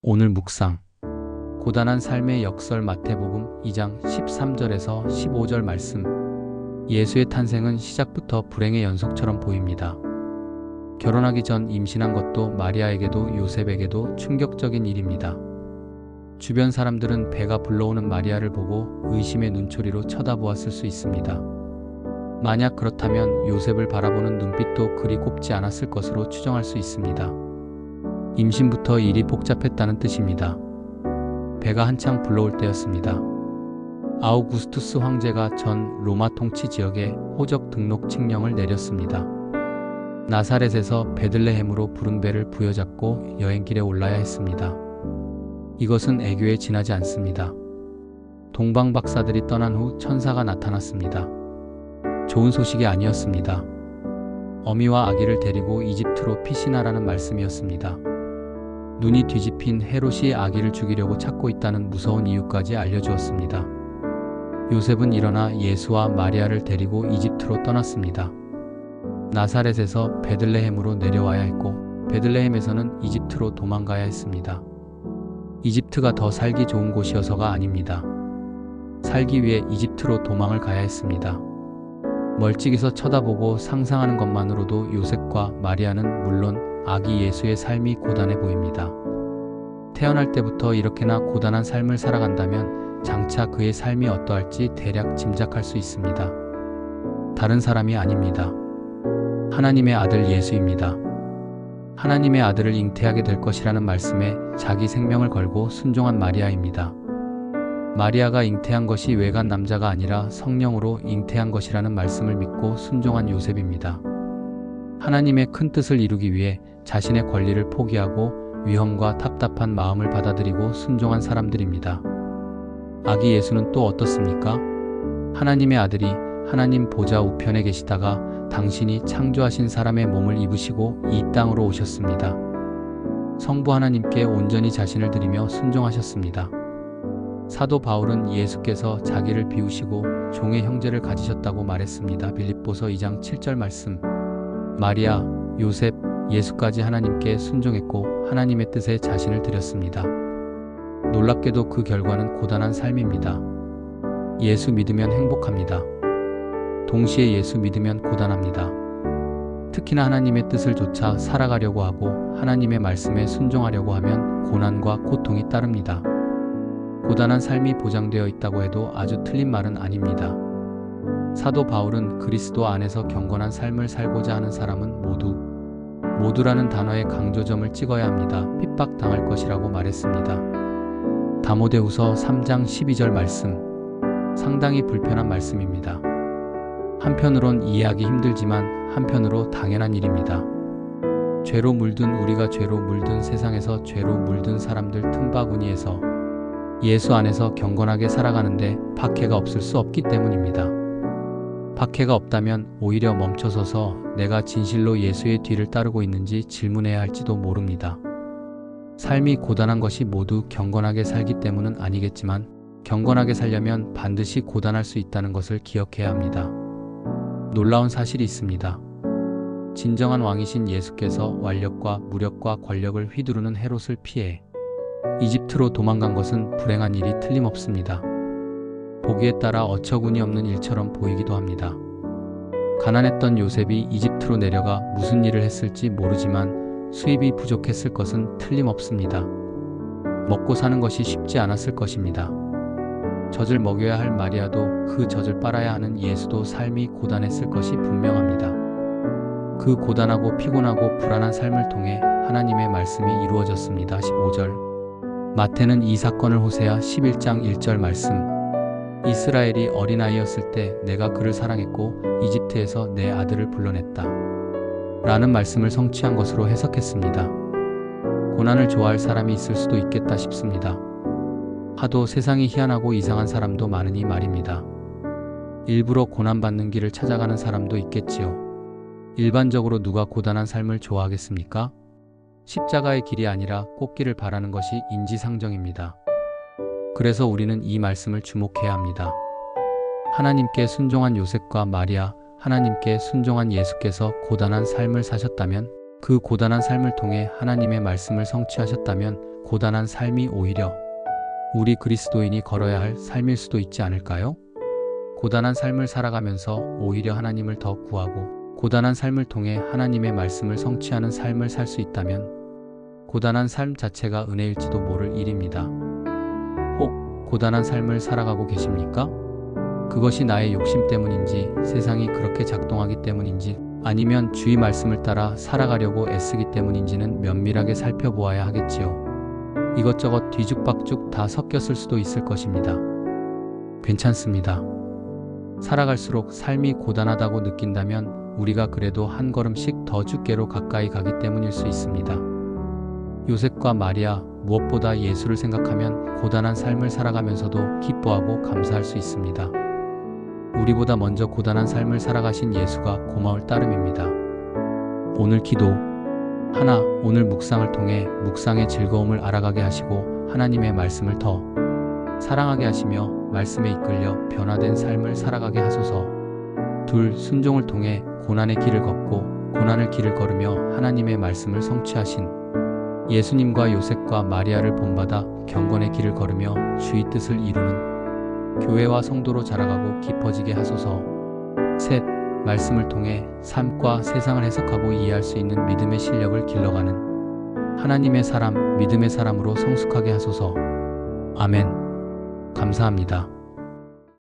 오늘 묵상 고단한 삶의 역설 마태복음 2장 13절에서 15절 말씀. 예수의 탄생은 시작부터 불행의 연속처럼 보입니다. 결혼하기 전 임신한 것도 마리아에게도 요셉에게도 충격적인 일입니다. 주변 사람들은 배가 불러오는 마리아를 보고 의심의 눈초리로 쳐다보았을 수 있습니다. 만약 그렇다면 요셉을 바라보는 눈빛도 그리 곱지 않았을 것으로 추정할 수 있습니다. 임신부터 일이 복잡했다는 뜻입니다. 배가 한창 불러올 때였습니다. 아우구스투스 황제가 전 로마 통치 지역에 호적 등록 칙령을 내렸습니다. 나사렛에서 베들레헴으로 부른 배를 부여잡고 여행길에 올라야 했습니다. 이것은 애교에 지나지 않습니다. 동방 박사들이 떠난 후 천사가 나타났습니다. 좋은 소식이 아니었습니다. 어미와 아기를 데리고 이집트로 피신하라는 말씀이었습니다. 눈이 뒤집힌 헤롯이 아기를 죽이려고 찾고 있다는 무서운 이유까지 알려주었습니다. 요셉은 일어나 예수와 마리아를 데리고 이집트로 떠났습니다. 나사렛에서 베들레헴으로 내려와야 했고 베들레헴에서는 이집트로 도망가야 했습니다. 이집트가 더 살기 좋은 곳이어서가 아닙니다. 살기 위해 이집트로 도망을 가야 했습니다. 멀찍이서 쳐다보고 상상하는 것만으로도 요셉과 마리아는 물론 아기 예수의 삶이 고단해 보입니다. 태어날 때부터 이렇게나 고단한 삶을 살아간다면 장차 그의 삶이 어떠할지 대략 짐작할 수 있습니다. 다른 사람이 아닙니다. 하나님의 아들 예수입니다. 하나님의 아들을 잉태하게 될 것이라는 말씀에 자기 생명을 걸고 순종한 마리아입니다. 마리아가 잉태한 것이 외간 남자가 아니라 성령으로 잉태한 것이라는 말씀을 믿고 순종한 요셉입니다. 하나님의 큰 뜻을 이루기 위해 자신의 권리를 포기하고 위험과 답답한 마음을 받아들이고 순종한 사람들입니다. 아기 예수는 또 어떻습니까? 하나님의 아들이 하나님 보좌 우편에 계시다가 당신이 창조하신 사람의 몸을 입으시고 이 땅으로 오셨습니다. 성부 하나님께 온전히 자신을 드리며 순종하셨습니다. 사도 바울은 예수께서 자기를 비우시고 종의 형제를 가지셨다고 말했습니다. 빌립보서 2장 7절 말씀. 마리아, 요셉, 예수까지 하나님께 순종했고 하나님의 뜻에 자신을 드렸습니다. 놀랍게도 그 결과는 고단한 삶입니다. 예수 믿으면 행복합니다. 동시에 예수 믿으면 고단합니다. 특히나 하나님의 뜻을 좇아 살아가려고 하고 하나님의 말씀에 순종하려고 하면 고난과 고통이 따릅니다. 고단한 삶이 보장되어 있다고 해도 아주 틀린 말은 아닙니다. 사도 바울은 그리스도 안에서 경건한 삶을 살고자 하는 사람은 모두라는 단어에 강조점을 찍어야 합니다. 핍박당할 것이라고 말했습니다. 디모데후서 3장 12절 말씀. 상당히 불편한 말씀입니다. 한편으론 이해하기 힘들지만 한편으로 당연한 일입니다. 죄로 물든 우리가 죄로 물든 세상에서 죄로 물든 사람들 틈바구니에서 예수 안에서 경건하게 살아가는데 박해가 없을 수 없기 때문입니다. 박해가 없다면 오히려 멈춰서서 내가 진실로 예수의 뒤를 따르고 있는지 질문해야 할지도 모릅니다. 삶이 고단한 것이 모두 경건하게 살기 때문은 아니겠지만 경건하게 살려면 반드시 고단할 수 있다는 것을 기억해야 합니다. 놀라운 사실이 있습니다. 진정한 왕이신 예수께서 완력과 무력과 권력을 휘두르는 헤롯을 피해 이집트로 도망간 것은 불행한 일이 틀림없습니다. 보기에 따라 어처구니 없는 일처럼 보이기도 합니다. 가난했던 요셉이 이집트로 내려가 무슨 일을 했을지 모르지만 수입이 부족했을 것은 틀림없습니다. 먹고 사는 것이 쉽지 않았을 것입니다. 젖을 먹여야 할 마리아도 그 젖을 빨아야 하는 예수도 삶이 고단했을 것이 분명합니다. 그 고단하고 피곤하고 불안한 삶을 통해 하나님의 말씀이 이루어졌습니다. 15절. 마태는 이 사건을 호세아 11장 1절 말씀. 이스라엘이 어린아이였을 때 내가 그를 사랑했고 이집트에서 내 아들을 불러냈다 라는 말씀을 성취한 것으로 해석했습니다. 고난을 좋아할 사람이 있을 수도 있겠다 싶습니다. 하도 세상이 희한하고 이상한 사람도 많으니 말입니다. 일부러 고난받는 길을 찾아가는 사람도 있겠지요. 일반적으로 누가 고단한 삶을 좋아하겠습니까? 십자가의 길이 아니라 꽃길을 바라는 것이 인지상정입니다. 그래서 우리는 이 말씀을 주목해야 합니다. 하나님께 순종한 요셉과 마리아, 하나님께 순종한 예수께서 고단한 삶을 사셨다면 그 고단한 삶을 통해 하나님의 말씀을 성취하셨다면 고단한 삶이 오히려 우리 그리스도인이 걸어야 할 삶일 수도 있지 않을까요? 고단한 삶을 살아가면서 오히려 하나님을 더 구하고 고단한 삶을 통해 하나님의 말씀을 성취하는 삶을 살 수 있다면 고단한 삶 자체가 은혜일지도 모를 일입니다. 혹 고단한 삶을 살아가고 계십니까? 그것이 나의 욕심 때문인지 세상이 그렇게 작동하기 때문인지 아니면 주의 말씀을 따라 살아가려고 애쓰기 때문인지는 면밀하게 살펴보아야 하겠지요. 이것저것 뒤죽박죽 다 섞였을 수도 있을 것입니다. 괜찮습니다. 살아갈수록 삶이 고단하다고 느낀다면 우리가 그래도 한 걸음씩 더 주께로 가까이 가기 때문일 수 있습니다. 요셉과 마리아, 무엇보다 예수를 생각하면 고단한 삶을 살아가면서도 기뻐하고 감사할 수 있습니다. 우리보다 먼저 고단한 삶을 살아가신 예수가 고마울 따름입니다. 오늘 기도 하나, 오늘 묵상을 통해 묵상의 즐거움을 알아가게 하시고 하나님의 말씀을 더 사랑하게 하시며 말씀에 이끌려 변화된 삶을 살아가게 하소서. 둘, 순종을 통해 고난의 길을 걷고 고난의 길을 걸으며 하나님의 말씀을 성취하신 예수님과 요셉과 마리아를 본받아 경건의 길을 걸으며 주의 뜻을 이루는 교회와 성도로 자라가고 깊어지게 하소서. 셋, 말씀을 통해 삶과 세상을 해석하고 이해할 수 있는 믿음의 실력을 길러가는 하나님의 사람, 믿음의 사람으로 성숙하게 하소서. 아멘. 감사합니다.